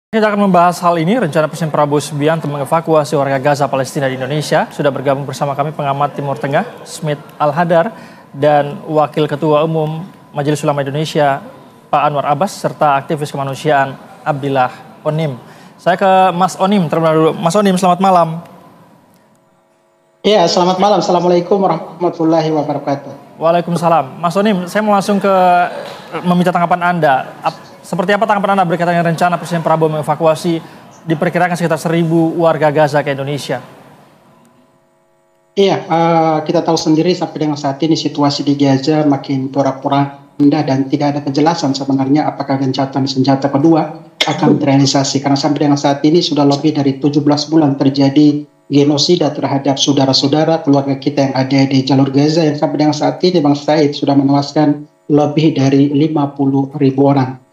Kita akan membahas hal ini, rencana Presiden Prabowo Subianto mengevakuasi warga Gaza Palestina di Indonesia. Sudah bergabung bersama kami pengamat Timur Tengah, Smith Al-Hadar, dan Wakil Ketua Umum Majelis Ulama Indonesia, Pak Anwar Abbas, serta aktivis kemanusiaan Abdillah Onim. Saya ke Mas Onim terlebih dahulu. Mas Onim, selamat malam. Ya, selamat malam. Assalamualaikum warahmatullahi wabarakatuh. Waalaikumsalam. Mas Onim, saya mau langsung meminta tanggapan Anda. Seperti apa tanggapan Anda berkaitan dengan rencana Presiden Prabowo mengevakuasi diperkirakan sekitar 1.000 warga Gaza ke Indonesia? Iya, kita tahu sendiri sampai dengan saat ini situasi di Gaza makin porak-poranda dan tidak ada kejelasan sebenarnya apakah gencatan senjata kedua akan terrealisasi. Karena sampai dengan saat ini sudah lebih dari 17 bulan terjadi genosida terhadap saudara-saudara keluarga kita yang ada di jalur Gaza, yang sampai dengan saat ini Bang Said sudah menewaskan lebih dari 50.000 orang.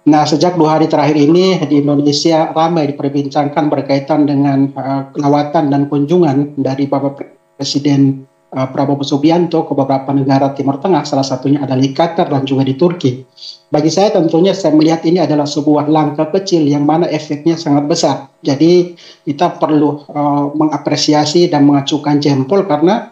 Nah, sejak 2 hari terakhir ini di Indonesia ramai diperbincangkan berkaitan dengan lawatan dan kunjungan dari Bapak Presiden Prabowo Subianto ke beberapa negara Timur Tengah, salah satunya adalah di Qatar dan juga di Turki. Bagi saya tentunya saya melihat ini adalah sebuah langkah kecil yang mana efeknya sangat besar. Jadi kita perlu mengapresiasi dan mengacukan jempol karena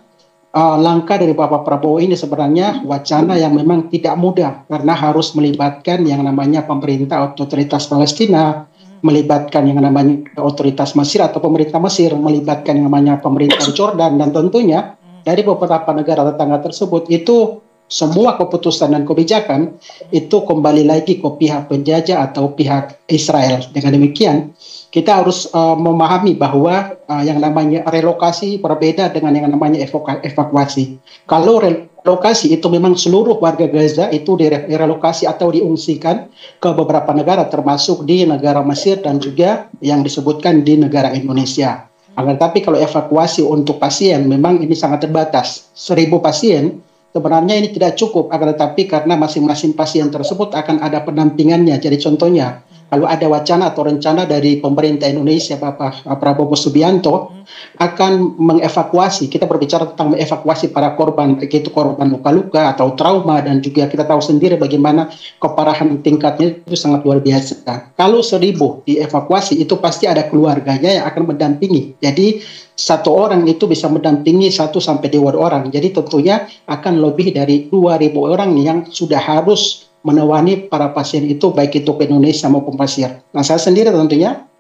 langkah dari Bapak Prabowo ini sebenarnya wacana yang memang tidak mudah karena harus melibatkan yang namanya pemerintah otoritas Palestina, melibatkan yang namanya otoritas Mesir atau pemerintah Mesir, melibatkan yang namanya pemerintah Jordan, dan tentunya dari beberapa negara tetangga tersebut. Itu semua keputusan dan kebijakan itu kembali lagi ke pihak penjajah atau pihak Israel. Dengan demikian kita harus memahami bahwa yang namanya relokasi berbeda dengan yang namanya evakuasi. Kalau relokasi itu memang seluruh warga Gaza itu direlokasi atau diungsikan ke beberapa negara termasuk di negara Mesir dan juga yang disebutkan di negara Indonesia. Akan tetapi kalau evakuasi untuk pasien memang ini sangat terbatas. 1.000 pasien sebenarnya ini tidak cukup, akan tetapi karena masing-masing pasien tersebut akan ada pendampingannya. Jadi contohnya, kalau ada wacana atau rencana dari pemerintah Indonesia, Bapak Prabowo Subianto akan mengevakuasi, kita berbicara tentang mengevakuasi para korban, baik itu korban luka-luka atau trauma, dan juga kita tahu sendiri bagaimana keparahan tingkatnya itu sangat luar biasa. Kalau 1.000 dievakuasi, itu pasti ada keluarganya yang akan mendampingi. Jadi satu orang itu bisa mendampingi 1-2 orang. Jadi tentunya akan lebih dari 2.000 orang yang sudah harus menewani para pasien itu, baik itu ke Indonesia maupun Mesir. Nah, saya sendiri tentunya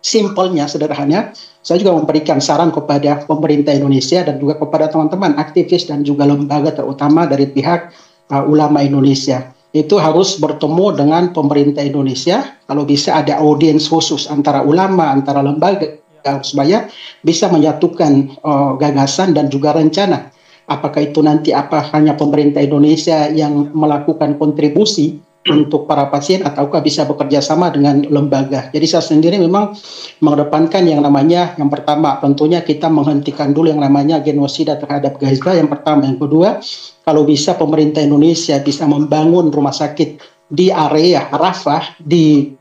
simpelnya, sederhananya, saya juga memberikan saran kepada pemerintah Indonesia dan juga kepada teman-teman aktivis dan juga lembaga terutama dari pihak ulama Indonesia. Itu harus bertemu dengan pemerintah Indonesia, kalau bisa ada audiens khusus antara ulama, antara lembaga, supaya bisa menyatukan gagasan dan juga rencana. Apakah itu nanti hanya pemerintah Indonesia yang melakukan kontribusi untuk para pasien ataukah bisa bekerja sama dengan lembaga. Jadi saya sendiri memang mengedepankan yang namanya, yang pertama tentunya kita menghentikan dulu yang namanya genosida terhadap Gaza, yang pertama. Yang kedua, kalau bisa pemerintah Indonesia bisa membangun rumah sakit di area Rafah di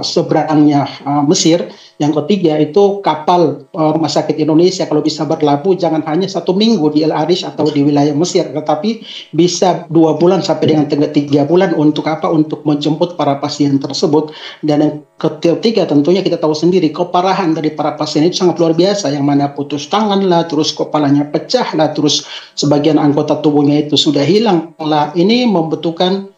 seberangnya Mesir. Yang ketiga itu kapal rumah sakit Indonesia kalau bisa berlabuh jangan hanya 1 minggu di El Arish atau di wilayah Mesir, tetapi bisa 2 bulan sampai dengan 3 bulan untuk apa? Untuk menjemput para pasien tersebut. Dan yang ketiga tentunya kita tahu sendiri keparahan dari para pasien itu sangat luar biasa, yang mana putus tangan lah, terus kepalanya pecah lah, terus sebagian anggota tubuhnya itu sudah hilang lah. Ini membutuhkan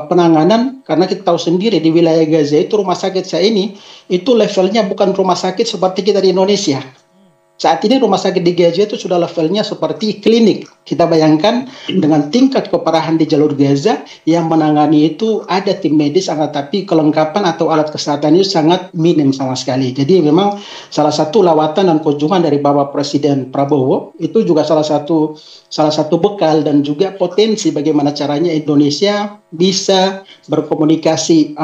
penanganan, karena kita tahu sendiri di wilayah Gaza itu rumah sakit saya ini itu levelnya bukan rumah sakit seperti kita di Indonesia. Saat ini rumah sakit di Gaza itu sudah levelnya seperti klinik. Kita bayangkan dengan tingkat keparahan di jalur Gaza yang menangani itu ada tim medis, tapi kelengkapan atau alat kesehatan itu sangat minim sama sekali. Jadi memang salah satu lawatan dan kunjungan dari Bapak Presiden Prabowo itu juga salah satu bekal dan juga potensi bagaimana caranya Indonesia bisa berkomunikasi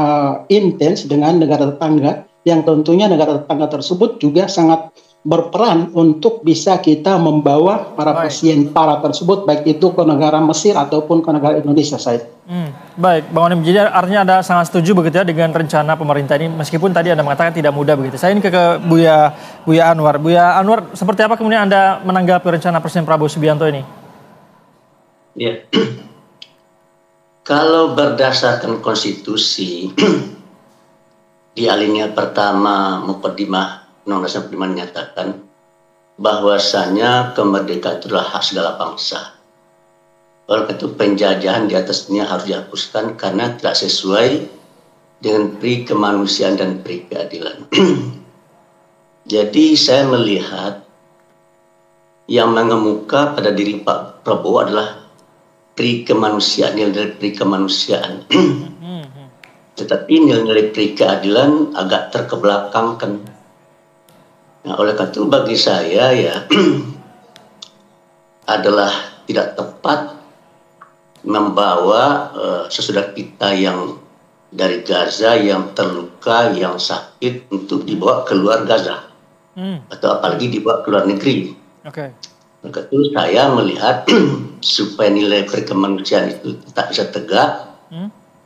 intens dengan negara tetangga, yang tentunya negara tetangga tersebut juga sangat berperan untuk bisa kita membawa para pasien para tersebut baik itu ke negara Mesir ataupun ke negara Indonesia, Said. Baik, Bang Onim, jadi artinya Anda sangat setuju begitu ya dengan rencana pemerintah ini, meskipun tadi Anda mengatakan tidak mudah begitu. Saya ini ke Buya Anwar. Buya Anwar, seperti apa kemudian Anda menanggapi rencana Presiden Prabowo Subianto ini? Ya, kalau berdasarkan konstitusi di alinea pertama Muqaddimah Undang-Undang 45 menyatakan bahwasanya kemerdekaan itu adalah hak segala bangsa. Oleh karena itu penjajahan di atasnya harus dihapuskan karena tidak sesuai dengan pri kemanusiaan dan pri keadilan. Jadi saya melihat yang mengemuka pada diri Pak Prabowo adalah pri kemanusiaan, nilai pri kemanusiaan. Tetapi nilai pri keadilan agak terkebelakangkan. Nah, oleh karena itu bagi saya ya adalah tidak tepat membawa sesudah kita yang dari Gaza yang terluka, yang sakit untuk dibawa keluar Gaza atau apalagi dibawa keluar negeri. Oleh karena itu saya melihat supaya nilai kemanusiaan itu tetap bisa tegak,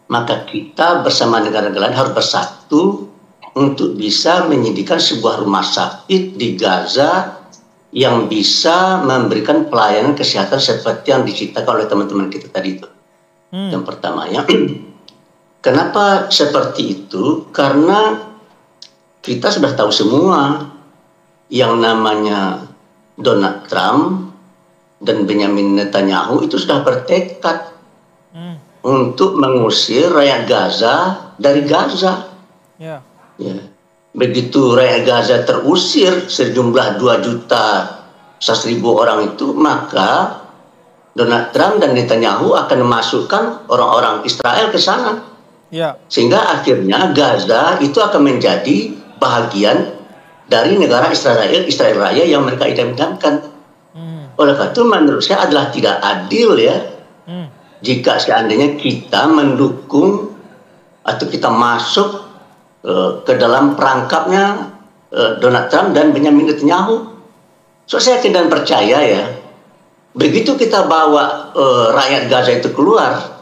maka kita bersama negara-negara lain harus bersatu untuk bisa menyediakan sebuah rumah sakit di Gaza yang bisa memberikan pelayanan kesehatan seperti yang diciptakan oleh teman-teman kita tadi itu. Yang pertamanya, kenapa seperti itu? Karena kita sudah tahu semua yang namanya Donald Trump dan Benjamin Netanyahu itu sudah bertekad untuk mengusir rakyat Gaza dari Gaza. Ya. Begitu rakyat Gaza terusir sejumlah 2.100.000 orang itu, maka Donald Trump dan Netanyahu akan memasukkan orang-orang Israel ke sana. Sehingga akhirnya Gaza itu akan menjadi bahagian dari negara Israel Raya yang mereka idam-idamkan. Oleh karena itu menurut saya adalah tidak adil ya jika seandainya kita mendukung atau kita masuk ke dalam perangkapnya Donald Trump dan Benjamin Netanyahu. So saya yakin dan percaya ya, begitu kita bawa rakyat Gaza itu keluar,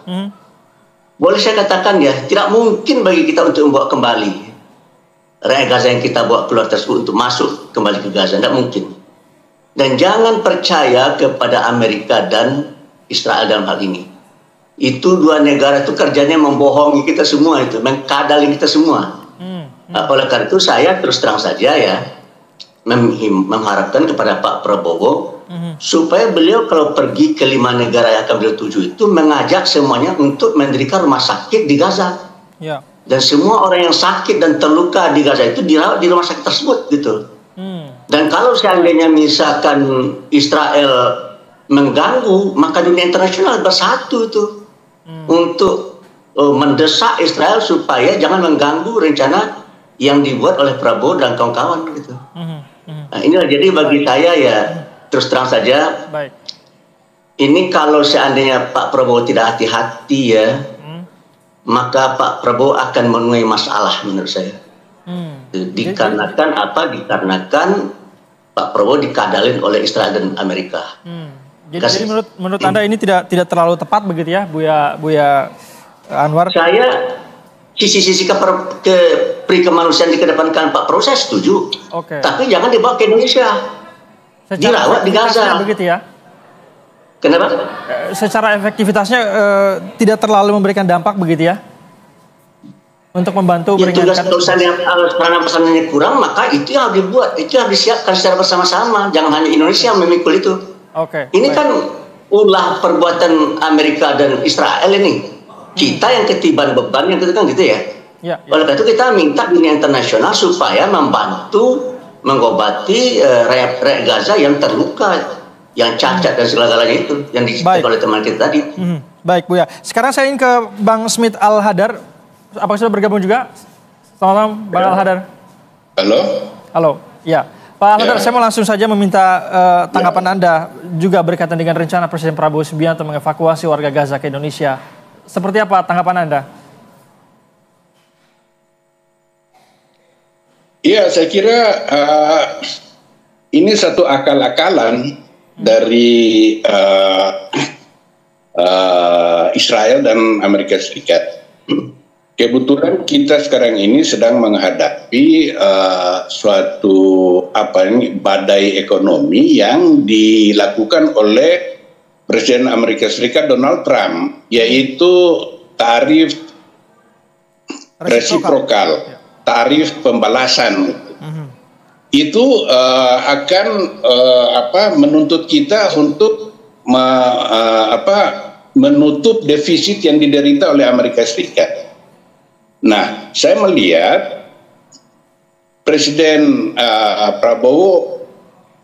boleh saya katakan ya, tidak mungkin bagi kita untuk membawa kembali rakyat Gaza yang kita bawa keluar tersebut untuk masuk kembali ke Gaza, tidak mungkin. Dan jangan percaya kepada Amerika dan Israel dalam hal ini. Itu dua negara itu kerjanya membohongi kita semua, itu mengkadali kita semua. Oleh karena itu saya terus terang saja ya mengharapkan kepada Pak Prabowo supaya beliau kalau pergi ke 5 negara yang akan beliau tuju itu mengajak semuanya untuk mendirikan rumah sakit di Gaza. Dan semua orang yang sakit dan terluka di Gaza itu dirawat di rumah sakit tersebut gitu. Dan kalau seandainya misalkan Israel mengganggu, maka dunia internasional bersatu itu untuk mendesak Israel supaya jangan mengganggu rencana yang dibuat oleh Prabowo dan kawan-kawan gitu. Nah, inilah jadi bagi saya ya terus terang saja. Ini kalau seandainya Pak Prabowo tidak hati-hati ya, maka Pak Prabowo akan menuai masalah menurut saya. Dikarenakan apa? Dikarenakan Pak Prabowo dikadalin oleh Israel dan Amerika. Jadi menurut Anda ini tidak terlalu tepat begitu ya, Buya Anwar? Saya sisi-sisi pri kemanusiaan dikedepankan Pak Prabowo saya setuju. Tapi jangan dibawa ke Indonesia. Dirawat di Gaza. Begitu ya? Kenapa? Secara efektivitasnya tidak terlalu memberikan dampak begitu ya? Untuk membantu meringankan tugas yang peranannya kurang, maka itu yang harus dibuat, itu yang disiapkan secara bersama-sama. Jangan hanya Indonesia yang memikul itu. Ini kan ulah perbuatan Amerika dan Israel ini. Kita yang ketiban beban yang itu kan gitu ya. Oleh karena itu kita minta dunia internasional supaya membantu mengobati rakyat Gaza yang terluka, yang cacat dan segala-galanya itu yang diceritakan oleh teman kita tadi. Baik Buya. Sekarang saya ingin ke Bang Smith Al-Hadar. Apakah sudah bergabung juga? Selamat malam Bang Al-Hadar. Halo. Ya. Pak Al-Hadar, saya mau langsung saja meminta tanggapan Anda juga berkaitan dengan rencana Presiden Prabowo Subianto mengevakuasi warga Gaza ke Indonesia. Seperti apa tanggapan Anda? Iya, saya kira ini satu akal-akalan dari Israel dan Amerika Serikat. Kebetulan kita sekarang ini sedang menghadapi suatu badai ekonomi yang dilakukan oleh Presiden Amerika Serikat Donald Trump, yaitu tarif resiprokal tarif pembalasan. Itu akan menuntut kita untuk menutup defisit yang diderita oleh Amerika Serikat. Nah, saya melihat Presiden Prabowo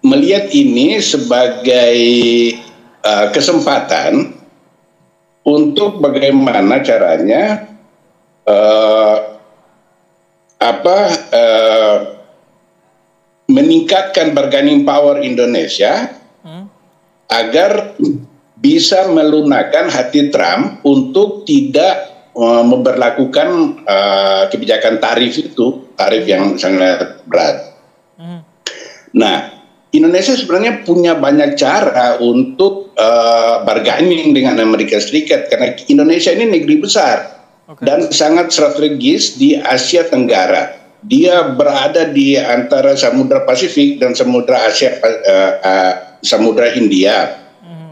melihat ini sebagai kesempatan untuk bagaimana caranya meningkatkan bargaining power Indonesia agar bisa melunakkan hati Trump untuk tidak memberlakukan kebijakan tarif yang sangat berat. Nah, Indonesia sebenarnya punya banyak cara untuk bargaining dengan Amerika Serikat karena Indonesia ini negeri besar dan sangat strategis di Asia Tenggara. Dia berada di antara Samudra Pasifik dan Samudra Hindia.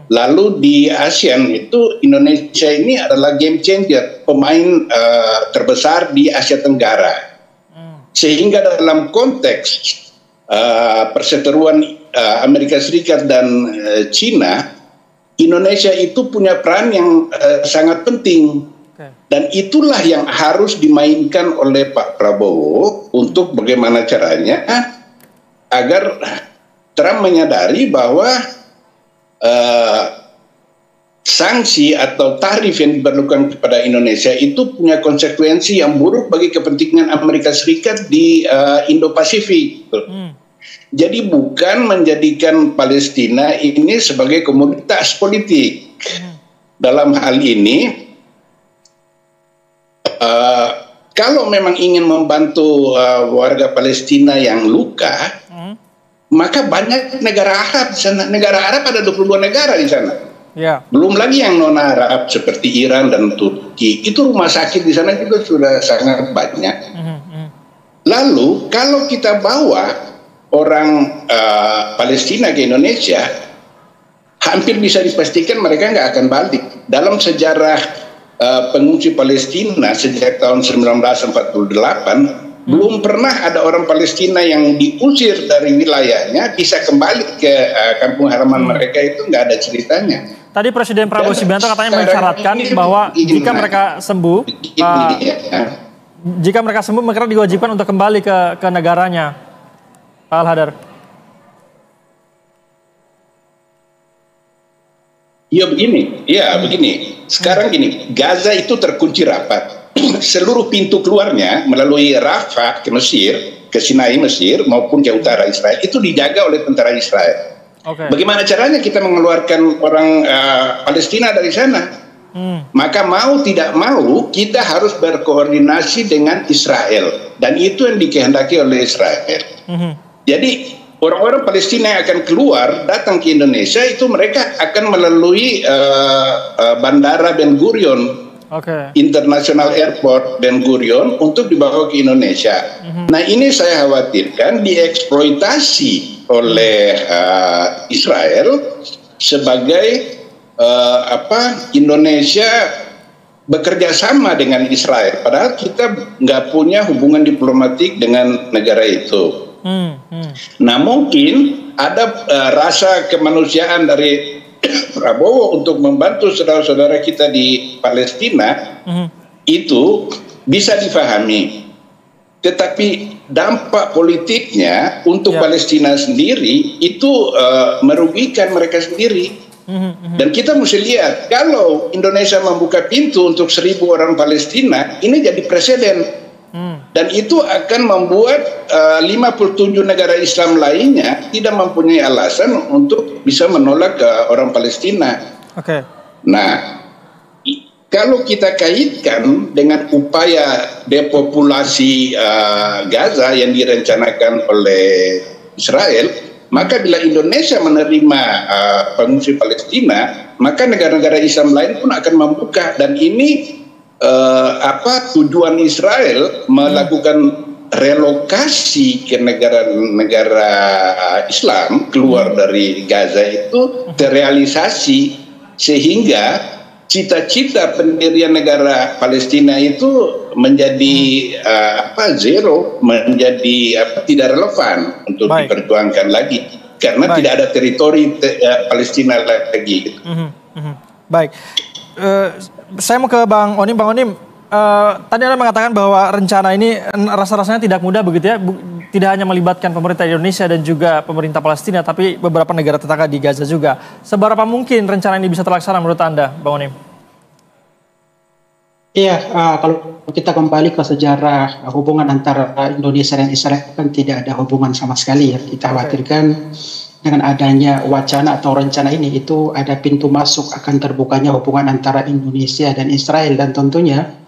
Lalu di ASEAN itu Indonesia ini adalah game changer, pemain terbesar di Asia Tenggara. Sehingga dalam konteks perseteruan Amerika Serikat dan China, Indonesia itu punya peran yang sangat penting. Dan itulah yang harus dimainkan oleh Pak Prabowo untuk bagaimana caranya agar Trump menyadari bahwa sanksi atau tarif yang diberlakukan kepada Indonesia itu punya konsekuensi yang buruk bagi kepentingan Amerika Serikat di Indo-Pasifik. Jadi bukan menjadikan Palestina ini sebagai komoditas politik. Dalam hal ini, kalau memang ingin membantu warga Palestina yang luka, maka banyak negara Arab di sana. Negara Arab ada 22 negara di sana. Ya. Belum lagi yang non-Arab seperti Iran dan Turki. Itu rumah sakit di sana juga sudah sangat banyak. Lalu kalau kita bawa orang Palestina ke Indonesia, hampir bisa dipastikan mereka nggak akan balik. Dalam sejarah pengungsi Palestina sejak tahun 1948, belum pernah ada orang Palestina yang diusir dari wilayahnya bisa kembali ke kampung halaman mereka, itu nggak ada ceritanya. Tadi Presiden Prabowo Subianto katanya mensyaratkan bahwa jika mereka sembuh, mereka diwajibkan untuk kembali ke negaranya, Pak Al-Hadar. Begini. Sekarang gini, Gaza itu terkunci rapat. Seluruh pintu keluarnya melalui Rafah ke Mesir, ke Sinai Mesir maupun ke utara Israel itu dijaga oleh tentara Israel. Bagaimana caranya kita mengeluarkan orang Palestina dari sana? Maka mau tidak mau kita harus berkoordinasi dengan Israel, dan itu yang dikehendaki oleh Israel. Jadi orang-orang Palestina yang akan keluar datang ke Indonesia itu mereka akan melalui Bandara Ben Gurion, International Airport Ben Gurion, untuk dibawa ke Indonesia. Nah, ini saya khawatirkan dieksploitasi oleh Israel sebagai Indonesia bekerja sama dengan Israel, padahal kita nggak punya hubungan diplomatik dengan negara itu. Nah, mungkin ada rasa kemanusiaan dari Prabowo untuk membantu saudara-saudara kita di Palestina, itu bisa difahami. Tetapi dampak politiknya untuk Palestina sendiri itu merugikan mereka sendiri. Dan kita mesti lihat, kalau Indonesia membuka pintu untuk 1.000 orang Palestina, ini jadi presiden. Dan itu akan membuat 57 negara Islam lainnya tidak mempunyai alasan untuk bisa menolak orang Palestina. Nah, kalau kita kaitkan dengan upaya depopulasi Gaza yang direncanakan oleh Israel, maka bila Indonesia menerima pengungsi Palestina, maka negara-negara Islam lain pun akan membuka. Dan ini tujuan Israel melakukan relokasi ke negara-negara Islam keluar dari Gaza itu terrealisasi, sehingga cita-cita pendirian negara Palestina itu menjadi zero, menjadi tidak relevan untuk diperjuangkan lagi karena tidak ada teritori Palestina lagi. Baik, saya mau ke Bang Onim. Bang Onim, tadi Anda mengatakan bahwa rencana ini rasa-rasanya tidak mudah begitu ya, tidak hanya melibatkan pemerintah Indonesia dan juga pemerintah Palestina, tapi beberapa negara tetangga di Gaza juga. Seberapa mungkin rencana ini bisa terlaksana menurut Anda, Bang Onim? Iya, kalau kita kembali ke sejarah hubungan antara Indonesia dan Israel kan tidak ada hubungan sama sekali ya. Kita khawatirkan dengan adanya wacana atau rencana ini itu ada pintu masuk akan terbukanya hubungan antara Indonesia dan Israel, dan tentunya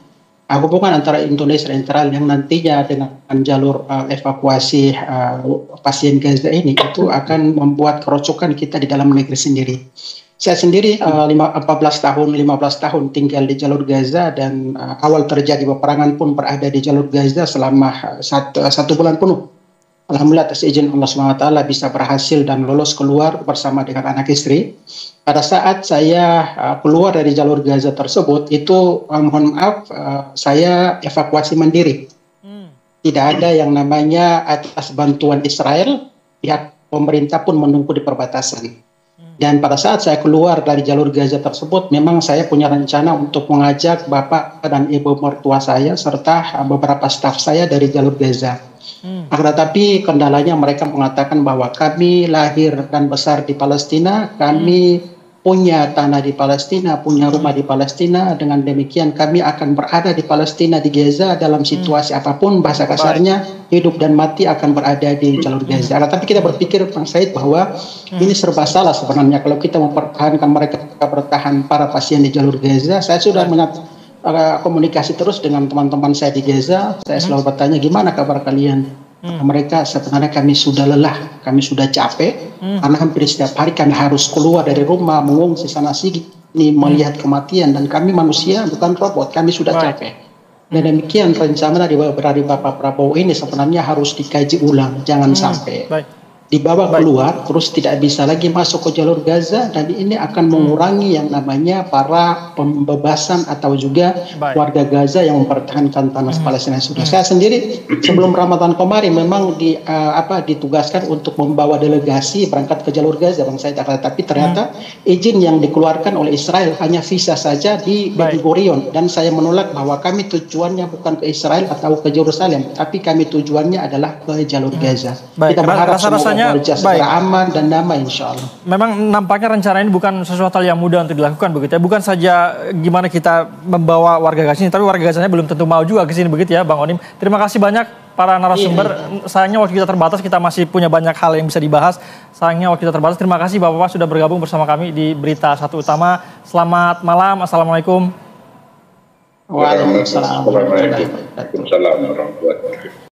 hubungan antara Indonesia dan Israel yang nantinya dengan jalur evakuasi pasien Gaza ini itu akan membuat kerocokan kita di dalam negeri sendiri. Saya sendiri 15 tahun tinggal di jalur Gaza, dan awal terjadi peperangan pun berada di jalur Gaza selama satu bulan penuh. Alhamdulillah atas izin Allah SWT bisa berhasil dan lolos keluar bersama dengan anak istri. Pada saat saya keluar dari jalur Gaza tersebut, itu mohon maaf, saya evakuasi mandiri. Tidak ada yang namanya atas bantuan Israel, pihak pemerintah pun menunggu di perbatasan. Dan pada saat saya keluar dari jalur Gaza tersebut, memang saya punya rencana untuk mengajak bapak dan ibu mertua saya serta beberapa staf saya dari jalur Gaza. Akan tetapi kendalanya mereka mengatakan bahwa kami lahir dan besar di Palestina, kami punya tanah di Palestina, punya rumah di Palestina. Dengan demikian kami akan berada di Palestina, di Gaza dalam situasi apapun, bahasa kasarnya hidup dan mati akan berada di jalur Gaza. Tapi kita berpikir, Bang Said, bahwa ini serba salah sebenarnya kalau kita mempertahankan mereka bertahan para pasien di jalur Gaza. Saya sudah komunikasi terus dengan teman-teman saya di Gaza. Saya selalu bertanya, gimana kabar kalian? Mereka sebenarnya kami sudah lelah, kami sudah capek, karena hampir setiap hari kami harus keluar dari rumah, mengungsi sana sini, melihat kematian, dan kami manusia bukan robot, kami sudah capek. Dan demikian rencana dari Bapak Prabowo ini sebenarnya harus dikaji ulang, jangan sampai dibawa keluar terus tidak bisa lagi masuk ke jalur Gaza, dan ini akan mengurangi yang namanya para pembebasan atau juga warga Gaza yang mempertahankan tanah Palestina. Saya sendiri sebelum Ramadan kemarin memang ditugaskan untuk membawa delegasi berangkat ke jalur Gaza, Bang Said, tapi ternyata izin yang dikeluarkan oleh Israel hanya visa saja di Ben Gurion, dan saya menolak bahwa kami tujuannya bukan ke Israel atau ke Yerusalem, tapi kami tujuannya adalah ke jalur Gaza. Kita berharap secara aman dan damai, insya Allah. Memang nampaknya rencana ini bukan sesuatu yang mudah untuk dilakukan begitu ya. Bukan saja gimana kita membawa warga Gaza ini, tapi warga Gazanya belum tentu mau juga ke sini begitu ya, Bang Onim. Terima kasih banyak para narasumber. Sayangnya waktu kita terbatas, kita masih punya banyak hal yang bisa dibahas. Sayangnya waktu kita terbatas. Terima kasih Bapak-Bapak sudah bergabung bersama kami di Berita Satu Utama. Selamat malam. Assalamualaikum. Waalaikumsalam warahmatullahi wabarakatuh.